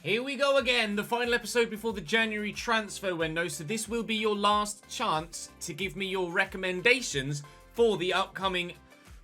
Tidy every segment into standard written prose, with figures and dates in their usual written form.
Here we go again, the final episode before the January transfer window. So this will be your last chance to give me your recommendations for the upcoming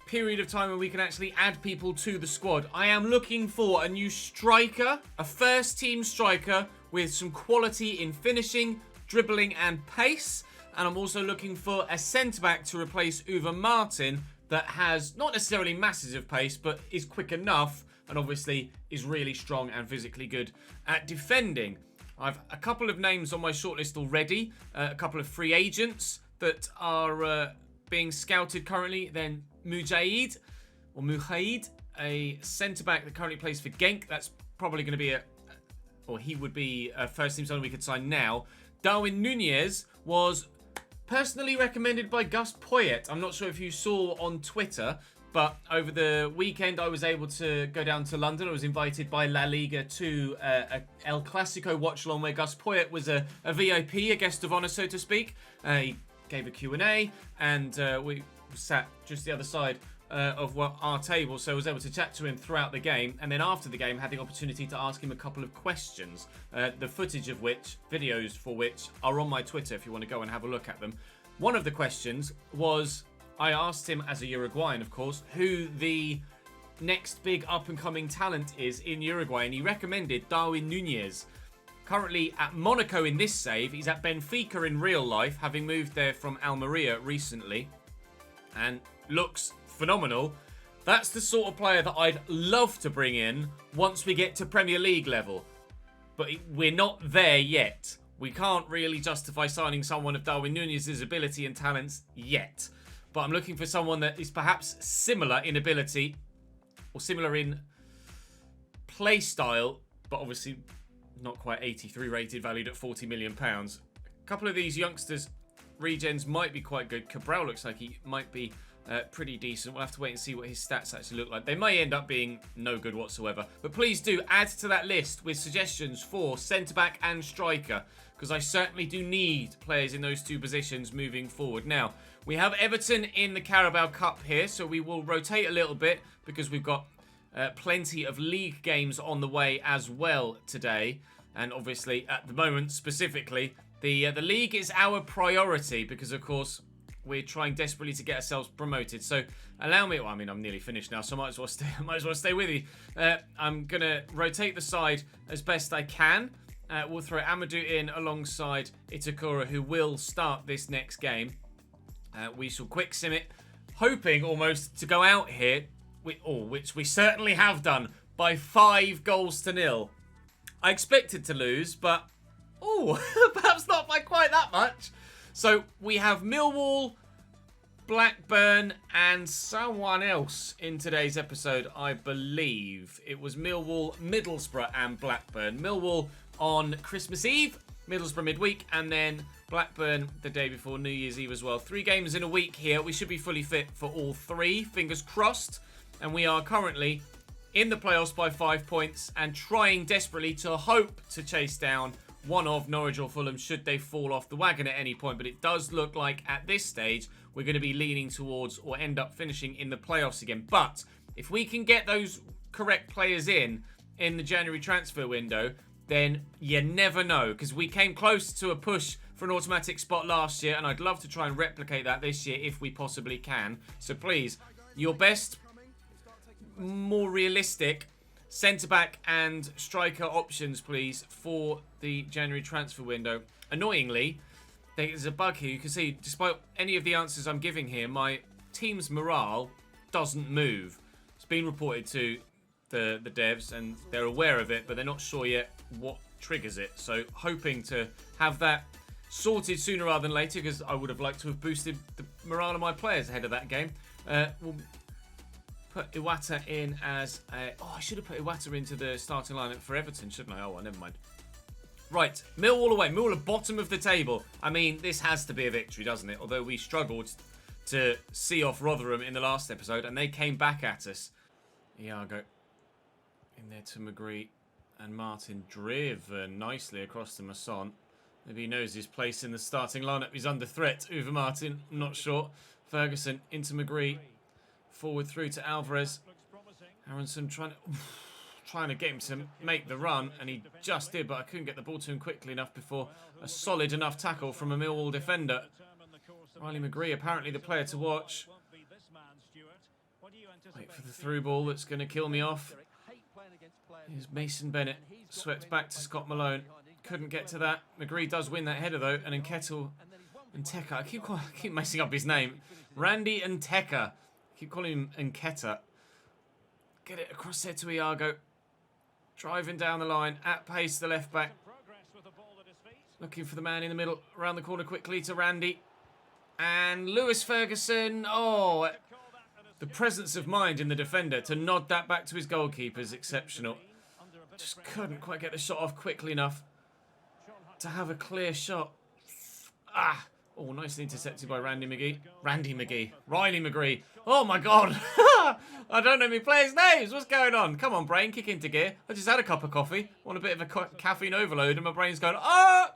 period of time when we can actually add people to the squad. I am looking for a new striker, a first team striker with some quality in finishing, dribbling and pace. And I'm also looking for a centre-back to replace Uwe Martin that has not necessarily masses of pace, but is quick enough and obviously is really strong and physically good at defending. I've a couple of names on my shortlist already, a couple of free agents that are being scouted currently. Then Mujaid, a centre-back that currently plays for Genk. That's probably going to be he would be a first team signing we could sign now. Darwin Nunez was personally recommended by Gus Poyet. I'm not sure if you saw on Twitter, but over the weekend I was able to go down to London. I was invited by La Liga to a El Clasico watch-along where Gus Poyet was a VIP, a guest of honour, so to speak. He gave a Q&A, and we sat just the other side of our table, so I was able to chat to him throughout the game, and then after the game had the opportunity to ask him a couple of questions, the footage of which, videos for which, are on my Twitter if you want to go and have a look at them. One of the questions was, I asked him, as a Uruguayan of course, who the next big up-and-coming talent is in Uruguay, and he recommended Darwin Nunez. Currently at Monaco in this save, he's at Benfica in real life, having moved there from Almeria recently, and looks phenomenal. That's the sort of player that I'd love to bring in once we get to Premier League level. But we're not there yet. We can't really justify signing someone of Darwin Nunez's ability and talents yet. But I'm looking for someone that is perhaps similar in ability or similar in play style, but obviously not quite 83 rated, valued at £40 million. A couple of these youngsters' regens might be quite good. Cabral looks like he might be pretty decent. We'll have to wait and see what his stats actually look like. They may end up being no good whatsoever. But please do add to that list with suggestions for centre-back and striker, because I certainly do need players in those two positions moving forward. Now, we have Everton in the Carabao Cup here, so we will rotate a little bit because we've got plenty of league games on the way as well today. And obviously, at the moment, specifically, the league is our priority because, of course, we're trying desperately to get ourselves promoted. So allow me. Well, I mean, I'm nearly finished now, so I might as well stay with you. I'm gonna rotate the side as best I can. We'll throw Amadou in alongside Itakura, who will start this next game. We shall quick sim it, hoping almost to go out here, which we certainly have done, by 5-0. I expected to lose, but perhaps not by quite that much. So we have Millwall, Blackburn, and someone else in today's episode, I believe. It was Millwall, Middlesbrough, and Blackburn. Millwall on Christmas Eve, Middlesbrough midweek, and then Blackburn the day before New Year's Eve as well. 3 games in a week here. We should be fully fit for all 3, fingers crossed. And we are currently in the playoffs by 5 points and trying desperately to hope to chase down one of Norwich or Fulham should they fall off the wagon at any point. But it does look like at this stage we're going to be leaning towards or end up finishing in the playoffs again. But if we can get those correct players in the January transfer window, then you never know, because we came close to a push for an automatic spot last year, and I'd love to try and replicate that this year if we possibly can. So please, your best, more realistic centre-back and striker options, please, for the January transfer window. Annoyingly, there's a bug here. You can see, despite any of the answers I'm giving here, my team's morale doesn't move. It's been reported to the devs, and they're aware of it, but they're not sure yet what triggers it. So hoping to have that sorted sooner rather than later, because I would have liked to have boosted the morale of my players ahead of that game. We'll put Iwata in as a... I should have put Iwata into the starting lineup for Everton, shouldn't I? Oh, well, never mind. Right, Millwall away. Millwall at bottom of the table. I mean, this has to be a victory, doesn't it? Although we struggled to see off Rotherham in the last episode, and they came back at us. Iago in there to McGree, and Martin driven nicely across to Masson. Maybe he knows his place in the starting lineup. He's under threat. Uwe Martin, I'm not sure. Ferguson into McGree. Forward through to Alvarez. Aronson trying trying to get him to make the run, and he just did, but I couldn't get the ball to him quickly enough before a solid enough tackle from a Millwall defender. Riley McGree, apparently the player to watch. Wait for the through ball that's going to kill me off. Here's Mason Bennett, swept back to Scott Malone. Couldn't get to that. McGree does win that header though, and Nketiah and Teka. I keep messing up his name. Randy and Teka. I keep calling him Nketiah. Get it across there to Iago. Driving down the line at pace, the left back. Looking for the man in the middle. Around the corner quickly to Randy. And Lewis Ferguson. Oh, the presence of mind in the defender to nod that back to his goalkeeper is exceptional. Just couldn't quite get the shot off quickly enough to have a clear shot. Ah. Oh, nicely intercepted by Riley McGree. Oh my God. I don't know my players' names. What's going on? Come on, brain, kick into gear. I just had a cup of coffee. Want a bit of a caffeine overload, and my brain's going, oh!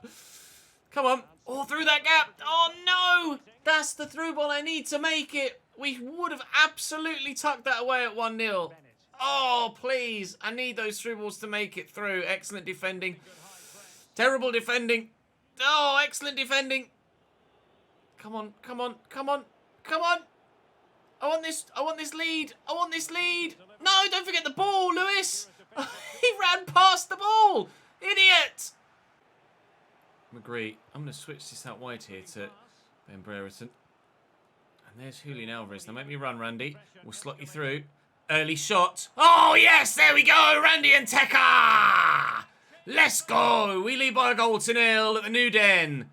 Come on. Oh, through that gap. Oh, no. That's the through ball I need to make it. We would have absolutely tucked that away at 1-0. Oh, please. I need those through balls to make it through. Excellent defending. Terrible defending. Oh, excellent defending. Come on, come on, come on, come on. I want this lead. I want this lead. No, don't forget the ball, Lewis. He ran past the ball. Idiot. McGree. I'm going to switch this out wide here to Ben Brereton. And there's Julian Alvarez. Now make me run, Randy. We'll slot you through. Early shot. Oh, yes, there we go. Randy and Teka. Let's go. We lead by a goal to 0 at the New Den.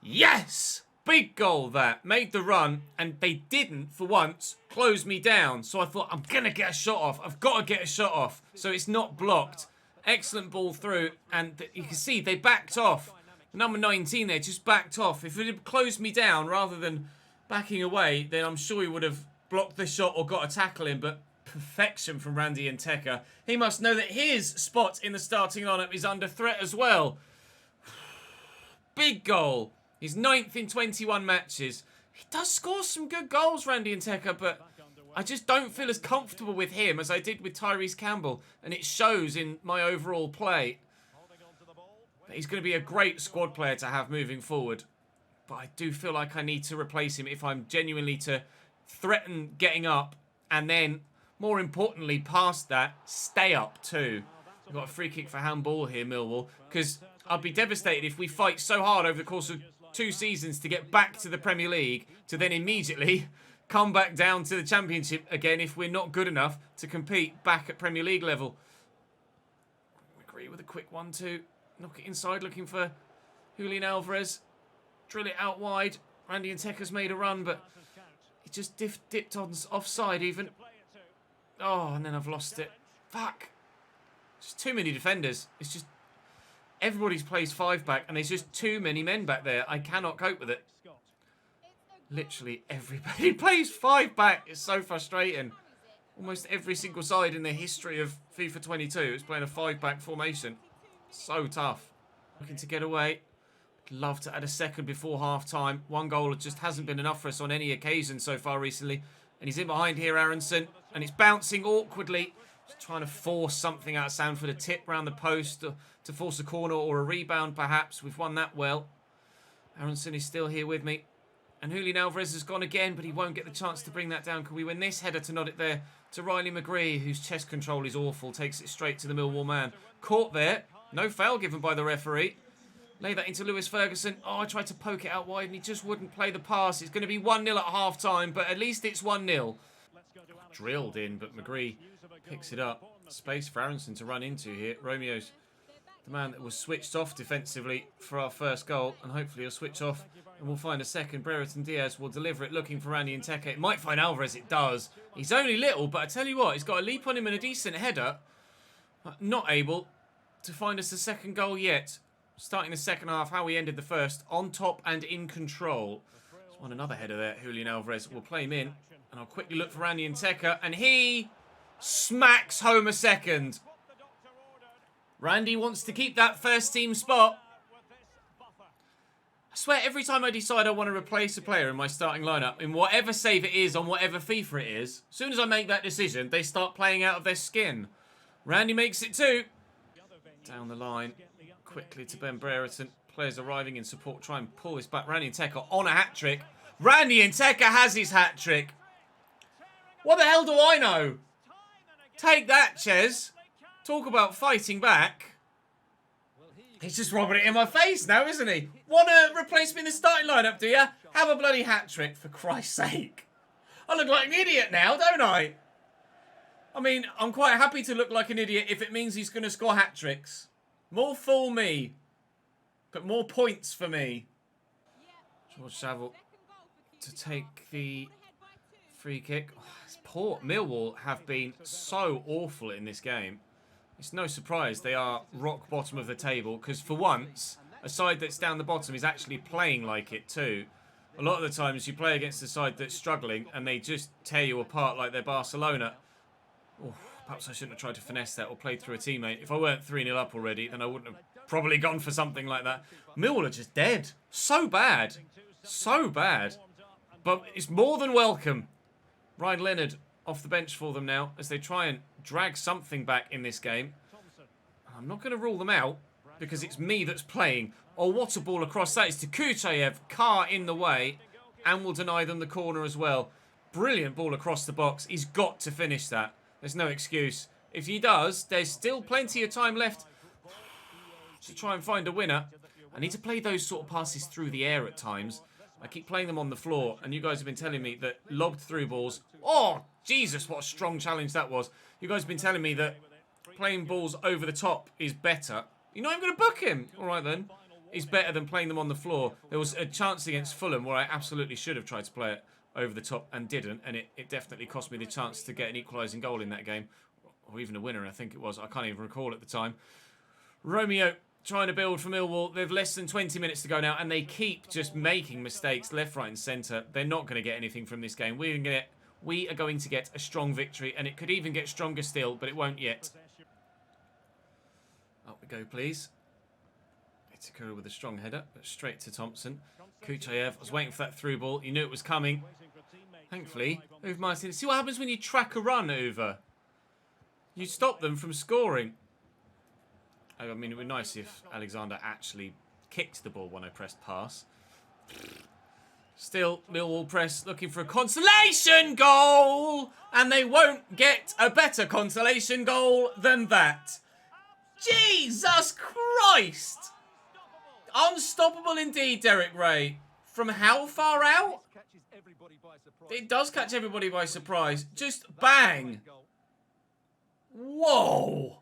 Yes. Big goal that. Made the run, and they didn't, for once, close me down. So I thought, I'm going to get a shot off. I've got to get a shot off. So it's not blocked. Excellent ball through, and you can see they backed off. Number 19 there just backed off. If it had closed me down rather than backing away, then I'm sure he would have blocked the shot or got a tackle in, but perfection from Randy and Teka. He must know that his spot in the starting lineup is under threat as well. Big goal. He's 9th in 21 matches. He does score some good goals, Randy and Teka, but I just don't feel as comfortable with him as I did with Tyrese Campbell, and it shows in my overall play. But he's going to be a great squad player to have moving forward, but I do feel like I need to replace him if I'm genuinely to threaten getting up, and then, more importantly, past that, stay up too. We've got a free kick for handball here, Millwall, because I'd be devastated if we fight so hard over the course of 2 seasons to get back to the Premier League to then immediately come back down to the Championship again if we're not good enough to compete back at Premier League level. McGree with a quick 1-2. Knock it inside, looking for Julian Alvarez. Drill it out wide. Randy and Teka's made a run, but he just dipped on offside even. Oh, and then I've lost it. Fuck. Just too many defenders. It's just everybody's plays 5 back, and there's just too many men back there. I cannot cope with it. Literally everybody plays 5 back. It's so frustrating. Almost every single side in the history of FIFA 22 is playing a 5 back formation. So tough. Looking to get away. Love to add a second before half time. 1 goal just hasn't been enough for us on any occasion so far recently. And he's in behind here, Aronson. And it's bouncing awkwardly. Just trying to force something out of Sanford. A tip round the post to force a corner or a rebound perhaps. We've won that well. Aronson is still here with me. And Julian Alvarez has gone again, but he won't get the chance to bring that down. Can we win this header to nod it there to Riley McGree, whose chest control is awful. Takes it straight to the Millwall man. Caught there. No foul given by the referee. Lay that into Lewis Ferguson. Oh, I tried to poke it out wide and he just wouldn't play the pass. It's going to be 1-0 at half-time, but at least it's 1-0. Drilled in, but McGree picks it up. Space for Aronson to run into here. Romeo's the man that was switched off defensively for our first goal, and hopefully he'll switch off and we'll find a second. Brereton Diaz will deliver it, looking for Randy and Teka. It might find Alvarez, it does. He's only little, but I tell you what, he's got a leap on him and a decent header. Not able to find us the second goal yet. Starting the second half, how we ended the first, on top and in control. There's one another header there. Julian Alvarez will play him in, and I'll quickly look for Randy and Teka, and he smacks home a second. Randy wants to keep that first team spot. I swear every time I decide I want to replace a player in my starting lineup, in whatever save it is, on whatever FIFA it is, as soon as I make that decision, they start playing out of their skin. Randy makes it 2. Down the line. Quickly to Ben Brereton. Players arriving in support. Try and pull this back. Randy Nteka on a hat-trick. Randy Nteka has his hat-trick. What the hell do I know? Take that, Ches. Talk about fighting back. He's just robbing it in my face now, isn't he? Want to replace me in the starting lineup, do you? Have a bloody hat-trick, for Christ's sake. I look like an idiot now, don't I? I mean, I'm quite happy to look like an idiot if it means he's going to score hat-tricks. More fool me. But more points for me. George Saville to take the free kick. Oh, poor Millwall have been so awful in this game. It's no surprise they are rock bottom of the table, because for once, a side that's down the bottom is actually playing like it too. A lot of the times you play against a side that's struggling and they just tear you apart like they're Barcelona. Oh, perhaps I shouldn't have tried to finesse that or played through a teammate. If I weren't 3-0 up already, then I wouldn't have probably gone for something like that. Millwall are just dead. So bad. So bad. But it's more than welcome. Ryan Leonard off the bench for them now as they try and drag something back in this game. I'm not going to rule them out because it's me that's playing. Oh, what a ball across. That is to Kuchayev. Carr in the way and will deny them the corner as well. Brilliant ball across the box. He's got to finish that. There's no excuse. If he does, there's still plenty of time left to try and find a winner. I need to play those sort of passes through the air at times. I keep playing them on the floor, and you guys have been telling me that lobbed through balls... Oh, Jesus, what a strong challenge that was. You guys have been telling me that playing balls over the top is better. You're not even going to book him. All right, then. Is better than playing them on the floor. There was a chance against Fulham where I absolutely should have tried to play it over the top and didn't, and it definitely cost me the chance to get an equalising goal in that game. Or even a winner, I think it was. I can't even recall at the time. Romeo trying to build for Millwall. They've less than 20 minutes to go now, and they keep just making mistakes left, right, and centre. They're not going to get anything from this game. We are going to get a strong victory, and it could even get stronger still, but it won't yet. Up we go, please. Itakura with a strong header, but straight to Thompson. Kuchayev was waiting for that through ball. You knew it was coming. Thankfully, Uwe Martin. See what happens when you track a run, Uwe? You stop them from scoring. I mean, it would be nice if Alexander actually kicked the ball when I pressed pass. Still, Millwall press looking for a consolation goal! And they won't get a better consolation goal than that. Jesus Christ! Unstoppable indeed, Derek Ray. From how far out? It does catch everybody by surprise. Just bang. Whoa.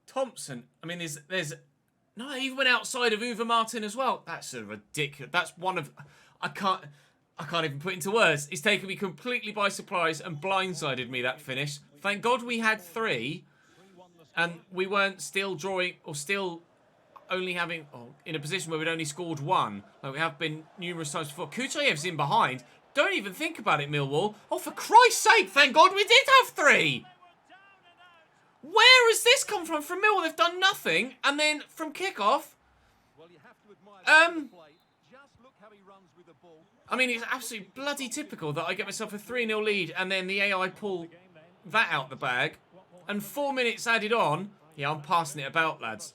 Thompson. I mean, there's no, he even went outside of Uwe Martin as well. That's a ridiculous. That's one of I can't even put into words. It's taken me completely by surprise and blindsided me, that finish. Thank God we had 3 and we weren't still drawing or still only having in a position where we'd only scored 1 like we have been numerous times before. Kuchayev's in behind. Don't even think about it, Millwall. Oh, for Christ's sake, thank God we did have 3. Where has this come from? From Millwall, they've done nothing. And then from kickoff, I mean, it's absolutely bloody typical that I get myself a 3-0 lead and then the AI pull that out the bag. And 4 minutes added on. Yeah, I'm passing it about, lads.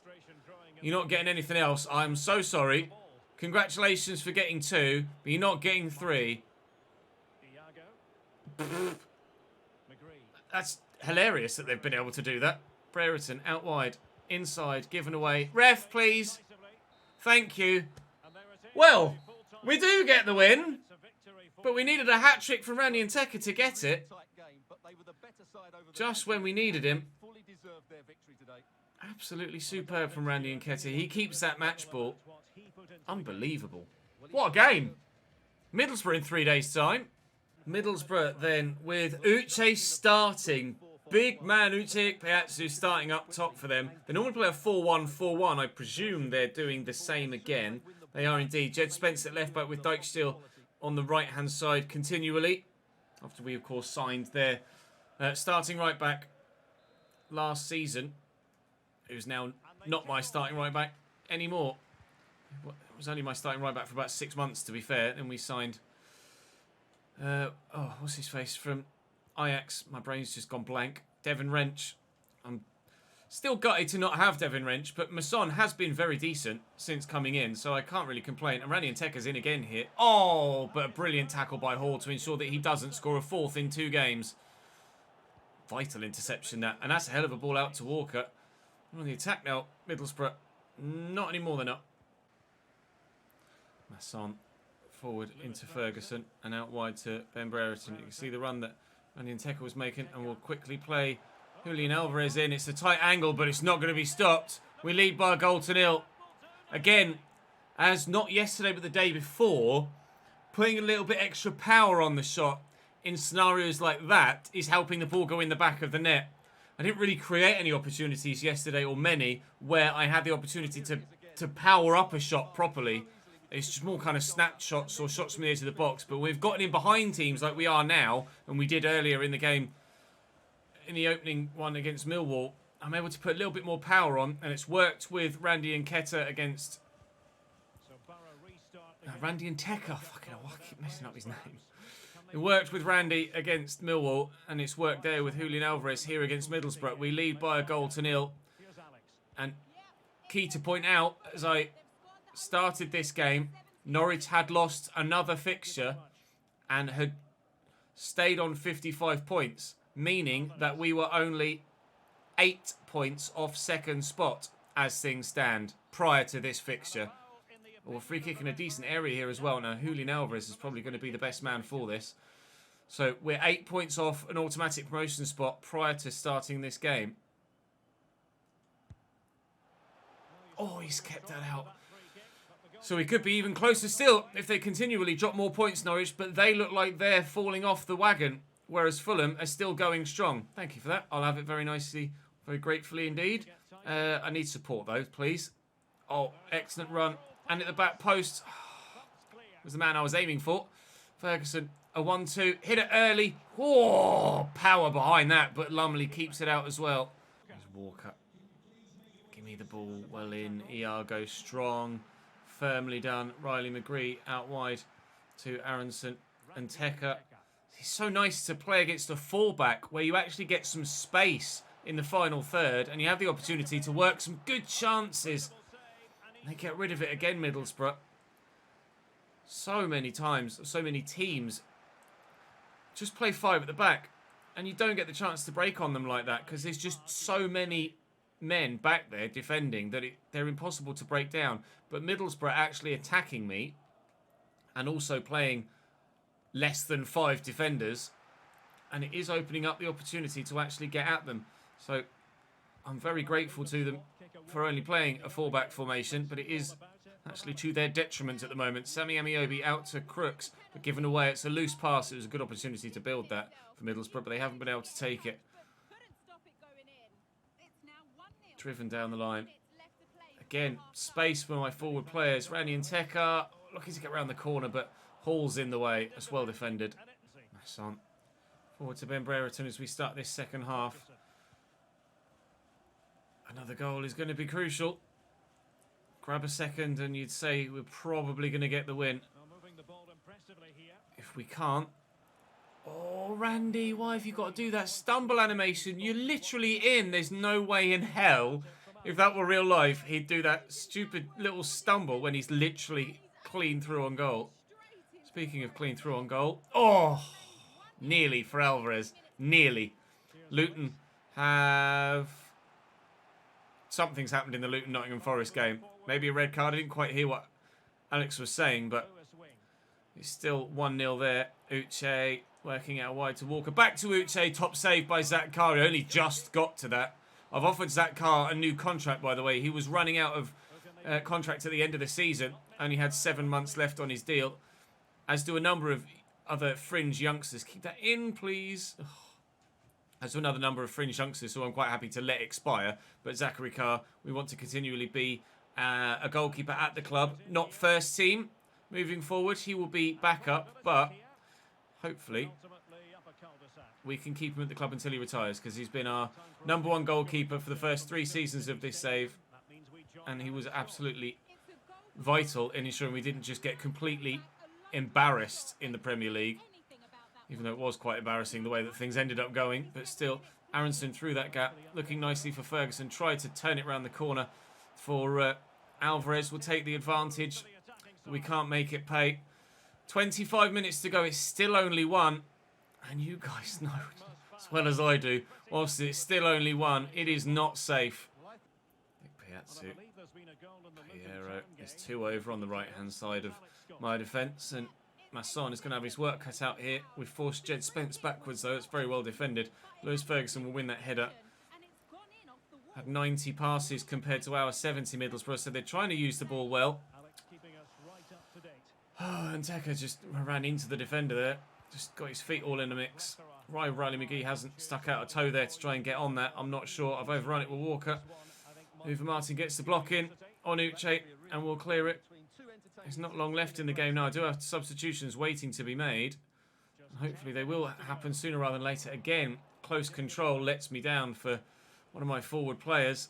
You're not getting anything else. I'm so sorry. Congratulations for getting 2, but you're not getting 3. That's hilarious that they've been able to do that. Brereton out wide, inside, given away. Ref, please. Thank you. Well, we do get the win, but we needed a hat-trick from Randy Nteka to get it. Just when we needed him. Absolutely superb from Randy Nteka. He keeps that match ball. Unbelievable. What a game. Middlesbrough in 3 days' time. Middlesbrough then with Uche starting. Big man Uche Ep8 starting up top for them. They normally play a 4-1-4-1. I presume they're doing the same again. They are indeed. Jed Spence at left back with Dijksteel on the right-hand side continually. After we, of course, signed their starting right back last season. Who's now not my starting right back anymore. It was only my starting right back for about 6 months, to be fair. And we signed... what's his face? From Ajax. My brain's just gone blank. Devin Wrench. I'm still gutted to not have Devin Wrench, but Masson has been very decent since coming in, so I can't really complain. And Randy Nteke's in again here. Oh, but a brilliant tackle by Hall to ensure that he doesn't score a fourth in 2 games. Vital interception, that. And that's a hell of a ball out to Walker. On the attack now, Middlesbrough. Not anymore, they're not. Masson forward into Ferguson and out wide to Ben Brereton. You can see the run that Randy Nteke was making, and we'll quickly play Julian Alvarez in. It's a tight angle, but it's not going to be stopped. We lead by a goal to 0. Again, as not yesterday but the day before, putting a little bit extra power on the shot in scenarios like that is helping the ball go in the back of the net. I didn't really create any opportunities yesterday, or many, where I had the opportunity to power up a shot properly. It's just more kind of snapshots or shots from the edge of the box. But we've gotten in behind teams like we are now, and we did earlier in the game, in the opening one against Millwall. I'm able to put a little bit more power on, and it's worked with Randy Nketiah against... Randy Nteke. Fucking hell, I keep messing up his name. It worked with Randy against Millwall, and it's worked there with Julian Alvarez here against Middlesbrough. We lead by a goal to 0. And key to point out, as I started this game, Norwich had lost another fixture and had stayed on 55 points, meaning that we were only 8 points off second spot as things stand prior to this fixture. Well, free kick in a decent area here as well. Now, Julian Alvarez is probably going to be the best man for this. So we're 8 points off an automatic promotion spot prior to starting this game. Oh, he's kept that out. So we could be even closer still if they continually drop more points, Norwich. But they look like they're falling off the wagon, whereas Fulham are still going strong. Thank you for that. I'll have it very nicely, very gratefully indeed. I need support, though, please. Oh, excellent run. And at the back post was the man I was aiming for. Ferguson, a 1-2. Hit it early. Oh, power behind that, but Lumley keeps it out as well. There's Walker. Give me the ball. Well in. Iago strong. Firmly done. Riley McGree out wide to Aronson and Nteke. It's so nice to play against a fullback where you actually get some space in the final third and you have the opportunity to work some good chances. They get rid of it again, Middlesbrough. So many times, so many teams just play 5 at the back and you don't get the chance to break on them like that because there's just so many men back there defending that they're impossible to break down. But Middlesbrough actually attacking me and also playing less than 5 defenders, and it is opening up the opportunity to actually get at them. So I'm very grateful to them for only playing a 4-back formation, but it is actually to their detriment at the moment. Sammy Amiobi out to Crooks, but given away. It's a loose pass. It was a good opportunity to build that for Middlesbrough, but they haven't been able to take it. Driven down the line. Again, space for my forward players. Randy Nteke looking to get around the corner, but Hall's in the way. That's well defended. Masson. Forward to Ben Brereton as we start this second half. Another goal is going to be crucial. Grab a second and you'd say we're probably going to get the win. If we can't. Oh, Randy, why have you got to do that stumble animation? You're literally in. There's no way in hell, if that were real life, he'd do that stupid little stumble when he's literally clean through on goal. Speaking of clean through on goal. Oh, nearly for Alvarez. Nearly. Luton have... Something's happened in the Luton-Nottingham Forest game. Maybe a red card. I didn't quite hear what Alex was saying, but it's still 1-0 there. Uche working out wide to Walker. Back to Uche. Top save by Zach Carr. He only just got to that. I've offered Zach Carr a new contract, by the way. He was running out of contract at the end of the season. Only had 7 months left on his deal. As do a number of other fringe youngsters. Keep that in, please. Ugh. As to another number of fringe youngsters who I'm quite happy to let expire. But Zachary Carr, we want to continually be a goalkeeper at the club. Not first team. Moving forward, he will be backup, but hopefully we can keep him at the club until he retires, because he's been our #1 goalkeeper for the first 3 seasons of this save, and he was absolutely vital in ensuring we didn't just get completely embarrassed in the Premier League, even though it was quite embarrassing the way that things ended up going. But still, Aronson through that gap, looking nicely for Ferguson. Tried to turn it around the corner for Alvarez. Will take the advantage. We can't make it pay. 25 minutes to go. It's still only 1. And you guys know as well as I do, whilst it's still only 1, it is not safe. Piazzu. Piero is 2 over on the right-hand side of my defence. And Masson is going to have his work cut out here. We've forced Jed Spence backwards, though. It's very well defended. Lewis Ferguson will win that header. Had 90 passes compared to our 70 Middlesbrough, so they're trying to use the ball well. Oh, and Teka just ran into the defender there. Just got his feet all in the mix. Riley McGee hasn't stuck out a toe there to try and get on that. I'm not sure. I've overrun it with Walker. Uwe Martin gets the block in on Uche and we'll clear it. There's not long left in the game now. I do have substitutions waiting to be made. Hopefully they will happen sooner rather than later. Again, close control lets me down for one of my forward players.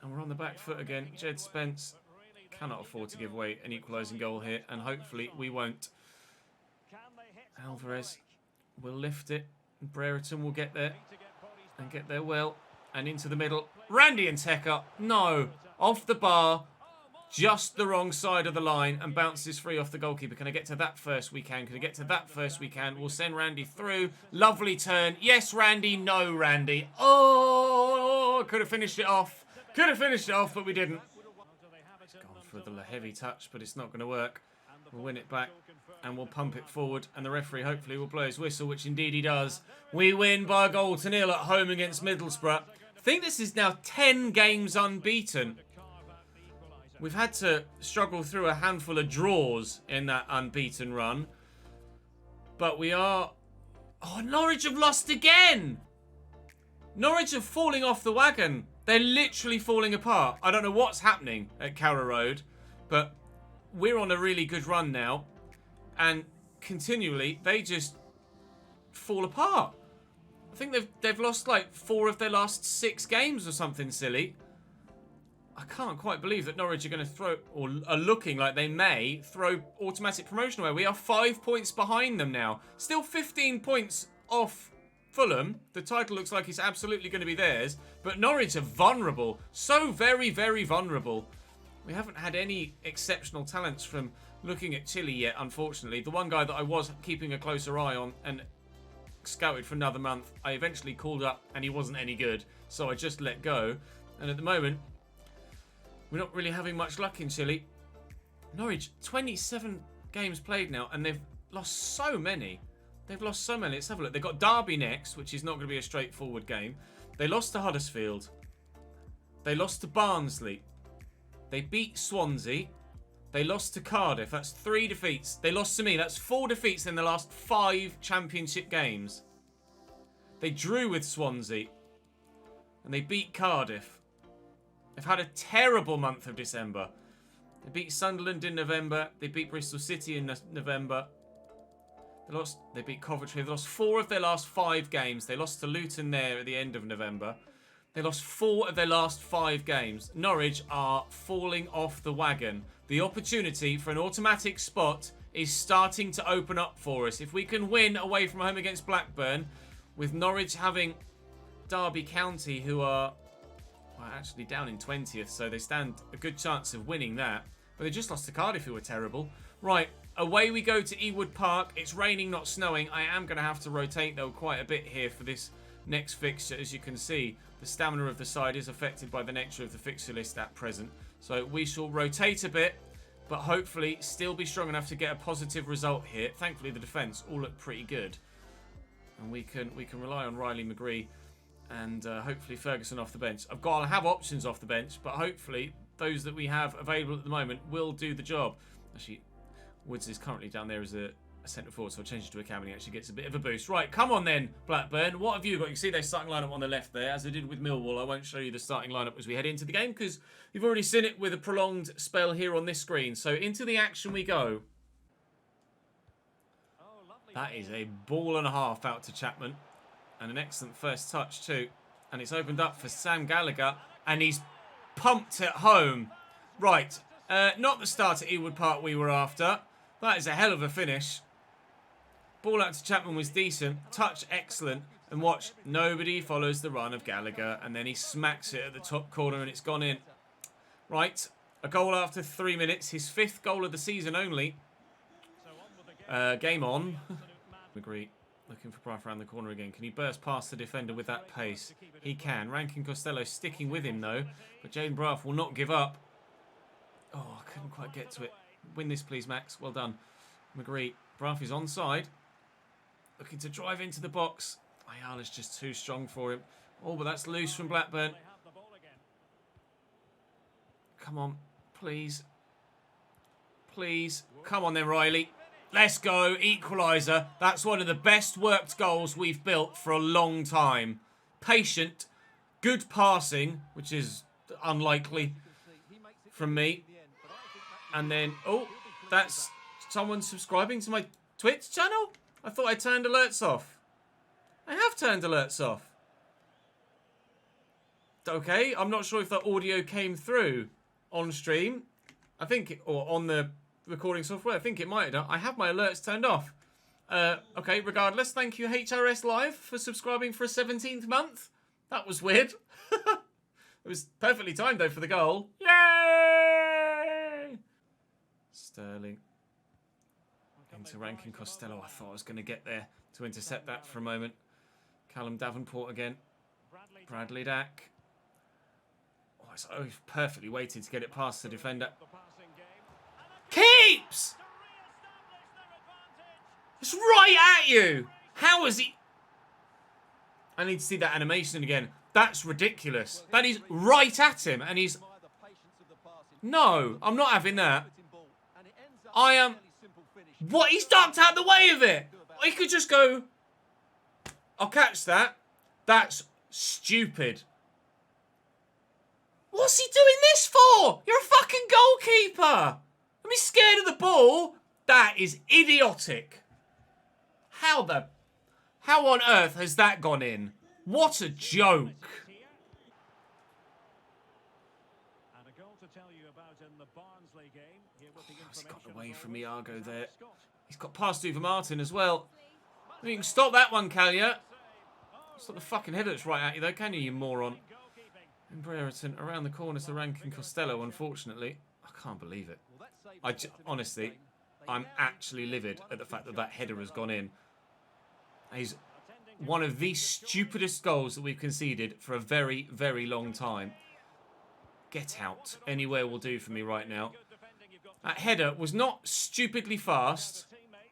And we're on the back foot again. Jed Spence cannot afford to give away an equalising goal here. And hopefully we won't. Alvarez will lift it. Brereton will get there. And get there well. And into the middle. Randy and Teka. No. Off the bar. Just the wrong side of the line and bounces free off the goalkeeper. Can I get to that first? We can. Can I get to that first? We can. We'll send Randy through. Lovely turn. Yes, Randy. No, Randy. Oh, could have finished it off. Could have finished it off, but we didn't. It's gone for the heavy touch, but it's not going to work. We'll win it back and we'll pump it forward. And the referee hopefully will blow his whistle, which indeed he does. We win by a goal to 0 at home against Middlesbrough. I think this is now 10 games unbeaten. We've had to struggle through a handful of draws in that unbeaten run. But we are... Oh, Norwich have lost again! Norwich are falling off the wagon. They're literally falling apart. I don't know what's happening at Carrow Road, but we're on a really good run now. And continually, they just fall apart. I think they've lost like 4 of their last 6 games or something silly. I can't quite believe that Norwich are going to throw, or are looking like they may, throw automatic promotion away. We are 5 points behind them now. Still 15 points off Fulham. The title looks like it's absolutely going to be theirs. But Norwich are vulnerable. So very, very vulnerable. We haven't had any exceptional talents from looking at Chile yet, unfortunately. The one guy that I was keeping a closer eye on and scouted for another month, I eventually called up and he wasn't any good. So I just let go. And at the moment... we're not really having much luck in Chile. Norwich, 27 games played now, and they've lost so many. They've lost so many. Let's have a look. They've got Derby next, which is not going to be a straightforward game. They lost to Huddersfield. They lost to Barnsley. They beat Swansea. They lost to Cardiff. That's 3 defeats. They lost to me. That's 4 defeats in the last 5 championship games. They drew with Swansea. And they beat Cardiff. They've had a terrible month of December. They beat Sunderland in November. They beat Bristol City in November. They beat Coventry. They lost 4 of their last 5 games. They lost to Luton there at the end of November. They lost 4 of their last 5 games. Norwich are falling off the wagon. The opportunity for an automatic spot is starting to open up for us. If we can win away from home against Blackburn, with Norwich having Derby County, who are... well, actually down in 20th, so they stand a good chance of winning that. But they just lost to Cardiff, who were terrible. Right, away we go to Ewood Park. It's raining, not snowing. I am going to have to rotate, though, quite a bit here for this next fixture. As you can see, the stamina of the side is affected by the nature of the fixture list at present. So we shall rotate a bit, but hopefully still be strong enough to get a positive result here. Thankfully, the defence all look pretty good. And we can rely on Riley McGree and hopefully Ferguson off the bench. I'll have options off the bench, but hopefully those that we have available at the moment will do the job. Actually, Woods is currently down there as a centre forward, so I'll change it to a cam and he actually gets a bit of a boost. Right, come on then, Blackburn. What have you got? You can see their starting lineup on the left there, as I did with Millwall. I won't show you the starting lineup as we head into the game because you've already seen it with a prolonged spell here on this screen. So into the action we go. That is a ball and a half out to Chapman. And an excellent first touch too. And it's opened up for Sam Gallagher. And he's pumped it home. Right. Not the start at Ewood Park we were after. That is a hell of a finish. Ball out to Chapman was decent. Touch excellent. And watch, nobody follows the run of Gallagher, and then he smacks it at the top corner and it's gone in. Right, a goal after 3 minutes, his 5th goal of the season only. Game on. McGree looking for Bright around the corner again. Can he burst past the defender with that pace? He can. Rankin Costello sticking with him though, but Jaden Braff will not give up. Oh, I couldn't quite get to it. Win this please, Max. Well done. McGree. Braff is onside. Looking to drive into the box. Ayala's just too strong for him. Oh, but that's loose from Blackburn. Come on, please. Please. Come on then, Riley. Let's go. Equaliser. That's one of the best worked goals we've built for a long time. Patient. Good passing, which is unlikely from me. And then, oh, that's someone subscribing to my Twitch channel? I thought I turned alerts off. I have turned alerts off. Okay, I'm not sure if that audio came through on stream. I think, or on the recording software. I think it might have done. I have my alerts turned off. Okay, regardless, thank you HRS Live for subscribing for a 17th month. That was weird. It was perfectly timed though for the goal. Yay! Sterling. Into Rankin Costello. I thought I was going to get there to intercept that for a moment. Callum Davenport again. Bradley Dack. Oh, it's perfectly waited to get it past the defender. Keeps! It's right at you! How is he... I need to see that animation again. That's ridiculous. That is right at him and he's... No, I'm not having that. I am... What? He's ducked out the way of it! He could just go... I'll catch that. That's stupid. What's he doing this for? You're a fucking goalkeeper! Don't be scared of the ball. That is idiotic. How on earth has that gone in? What a joke. He's got away from Iago there. He's got past Uva Martin as well. You can stop that one, Callier. Stop the fucking header that's right at you though, can you moron? And Brereton around the corner to Rankin Costello, unfortunately. I can't believe it. Honestly, I'm actually livid at the fact that that header has gone in. He's one of the stupidest goals that we've conceded for a very, very long time. Get out. Anywhere will do for me right now. That header was not stupidly fast,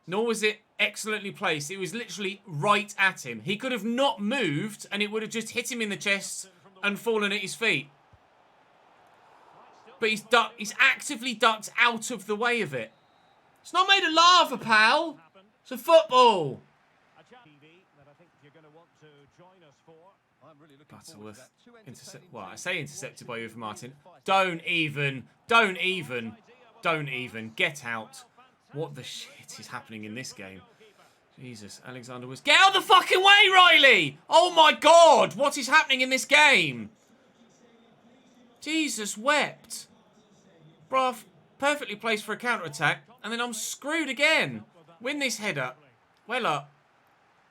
nor was it excellently placed. It was literally right at him. He could have not moved and it would have just hit him in the chest and fallen at his feet. But he's actively ducked out of the way of it. It's not made of lava, pal. It's a football. Butterworth. Well, I say intercepted by Uva Martin. Don't even. Get out. What the shit is happening in this game? Jesus, Alexander was... Get out the fucking way, Riley! Oh my God, what is happening in this game? Jesus wept. Bruv, perfectly placed for a counter-attack, and then I'm screwed again. Win this header. Well up.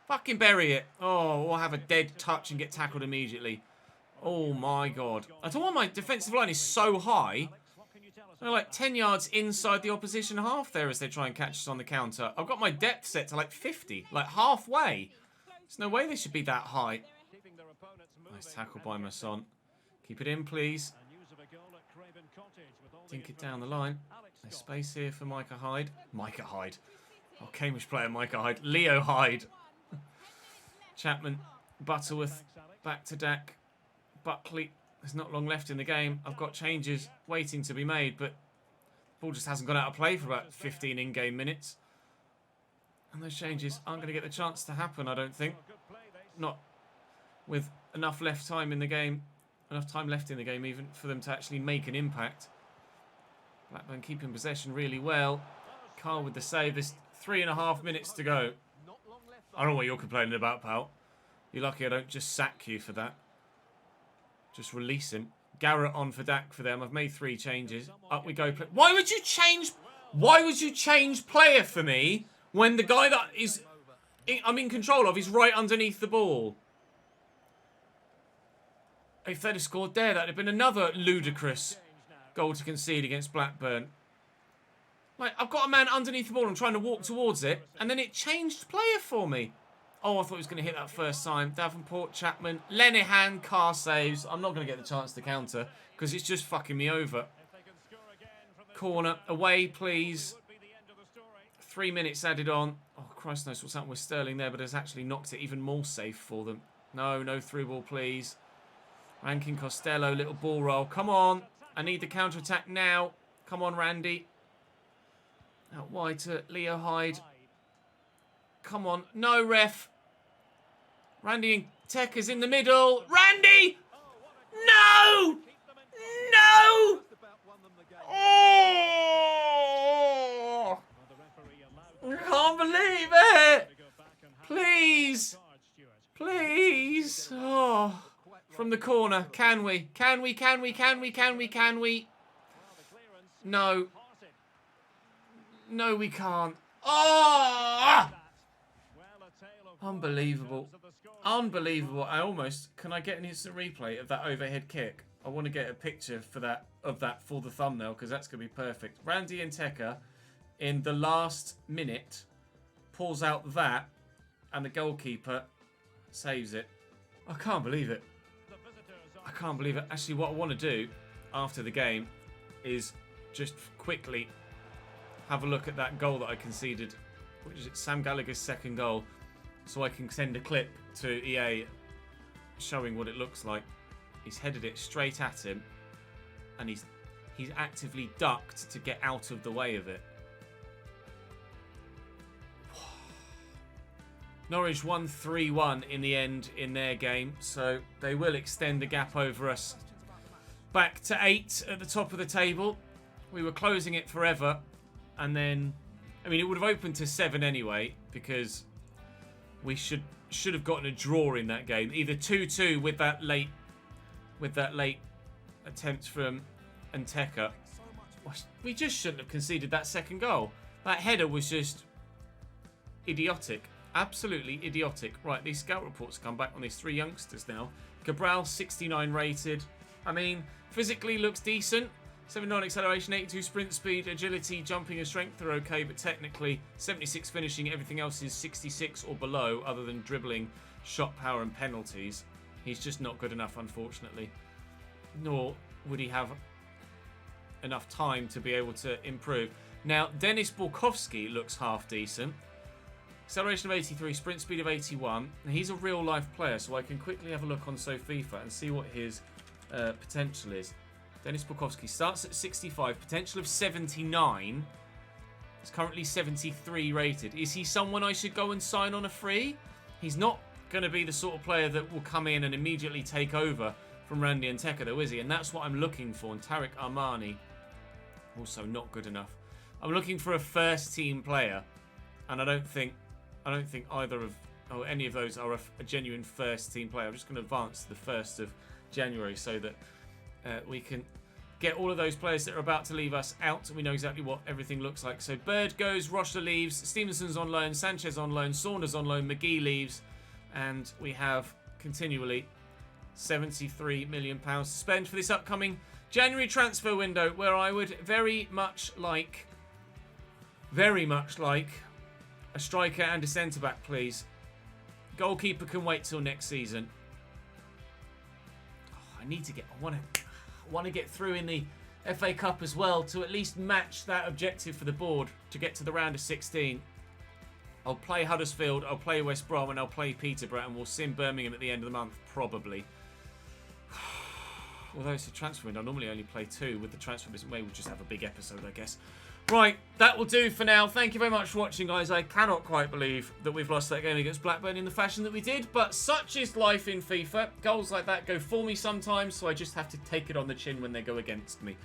Fucking bury it. Oh, or have a dead touch and get tackled immediately. Oh my God. I don't know why my defensive line is so high. They're like 10 yards inside the opposition half there as they try and catch us on the counter. I've got my depth set to like 50, like halfway. There's no way they should be that high. Nice tackle by Masson. Keep it in, please. Dink it down the line. There's space here for Micah Hyde. Micah Hyde. Oh, Cambridge player Micah Hyde. Leo Hyde. Chapman. Butterworth. Back to Dak. Buckley. There's not long left in the game. I've got changes waiting to be made, but the ball just hasn't gone out of play for about 15 in-game minutes. And those changes aren't going to get the chance to happen, I don't think. Not with enough time left in the game even for them to actually make an impact. Blackburn keeping possession really well. Carl with the save. There's 3.5 minutes to go. I don't know what you're complaining about, pal. You're lucky I don't just sack you for that. Just release him. Garrett on for Dak for them. I've made 3 changes. Up we go. Why would you change player for me when the guy that is I'm in control of. He's right underneath the ball. If they'd have scored there, that'd have been another ludicrous goal to concede against Blackburn. Like, I've got a man underneath the ball. I'm trying to walk towards it. And then it changed player for me. Oh, I thought he was going to hit that first time. Davenport, Chapman, Lenihan, Carr saves. I'm not going to get the chance to counter because it's just fucking me over. Corner, away, please. 3 minutes added on. Oh, Christ knows what's happened with Sterling there, but has actually knocked it even more safe for them. No through ball, please. Rankin Costello, little ball roll. Come on. I need the counter-attack now. Come on, Randy. Out wide to Leo Hyde. Come on. No, ref. Randy and Tekker's in the middle. Randy! No! No! Oh! I can't believe it! Please! Please! Oh. From the corner. Can we? Can we? Can we? Can we? Can we? Can we? No. No, we can't. Oh! Unbelievable. Unbelievable. Can I get an instant replay of that overhead kick? I want to get a picture for that for the thumbnail because that's going to be perfect. Randy and Tekker in the last minute pulls out that and the goalkeeper saves it. I can't believe it. I can't believe it. Actually, what I want to do after the game is just quickly have a look at that goal that I conceded, which is Sam Gallagher's second goal, so I can send a clip to EA showing what it looks like. He's headed it straight at him, and he's actively ducked to get out of the way of it. Norwich won 3-1 in the end in their game, so they will extend the gap over us back to 8 at the top of the table. We were closing it forever, and then, I mean, it would have opened to 7 anyway, because we should have gotten a draw in that game, either 2-2 with that late attempt from Nteka. We just shouldn't have conceded that second goal. That header was just idiotic. Absolutely idiotic. Right, these scout reports come back on these 3 youngsters now. Cabral, 69 rated. I mean, physically looks decent. 79 acceleration, 82 sprint speed, agility, jumping and strength are okay, but technically 76 finishing, everything else is 66 or below other than dribbling, shot power and penalties. He's just not good enough, unfortunately. Nor would he have enough time to be able to improve. Now, Denis Borkowski looks half decent. Acceleration of 83, sprint speed of 81. He's a real-life player, so I can quickly have a look on FIFA and see what his potential is. Denis Borkowski starts at 65, potential of 79. He's currently 73 rated. Is he someone I should go and sign on a free? He's not going to be the sort of player that will come in and immediately take over from Randy and Tekker, though, is he? And that's what I'm looking for. And Tariq Armani, also not good enough. I'm looking for a first-team player, and I don't think either of any of those are a genuine first-team player. I'm just going to advance to the 1st of January so that we can get all of those players that are about to leave us out. We know exactly what everything looks like. So Bird goes, Rochler leaves, Stevenson's on loan, Sanchez on loan, Saunders on loan, McGee leaves, and we have continually £73 million to spend for this upcoming January transfer window, where I would very much like a striker and a centre-back, please. Goalkeeper can wait till next season. Oh, I want to get through in the FA Cup as well to at least match that objective for the board to get to the round of 16. I'll play Huddersfield, I'll play West Brom, and I'll play Peterborough, and we'll sim Birmingham at the end of the month, probably. Although it's a transfer window, I normally only play 2 with the transfer business. Maybe we'll just have a big episode, I guess. Right, that will do for now. Thank you very much for watching, guys. I cannot quite believe that we've lost that game against Blackburn in the fashion that we did, but such is life in FIFA. Goals like that go for me sometimes, so I just have to take it on the chin when they go against me.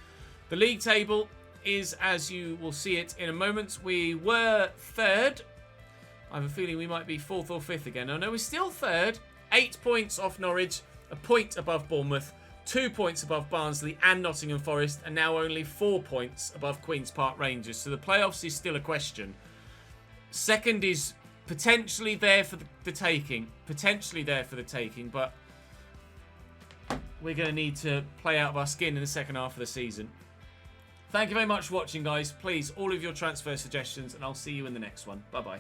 The league table is, as you will see it in a moment, we were 3rd. I have a feeling we might be 4th or 5th again. Oh no, we're still 3rd. 8 points off Norwich, a point above Bournemouth, 2 points above Barnsley and Nottingham Forest, and now only 4 points above Queen's Park Rangers. So the playoffs is still a question. 2nd is potentially there for the taking. Potentially there for the taking, but we're going to need to play out of our skin in the second half of the season. Thank you very much for watching, guys. Please, all of your transfer suggestions, and I'll see you in the next one. Bye-bye.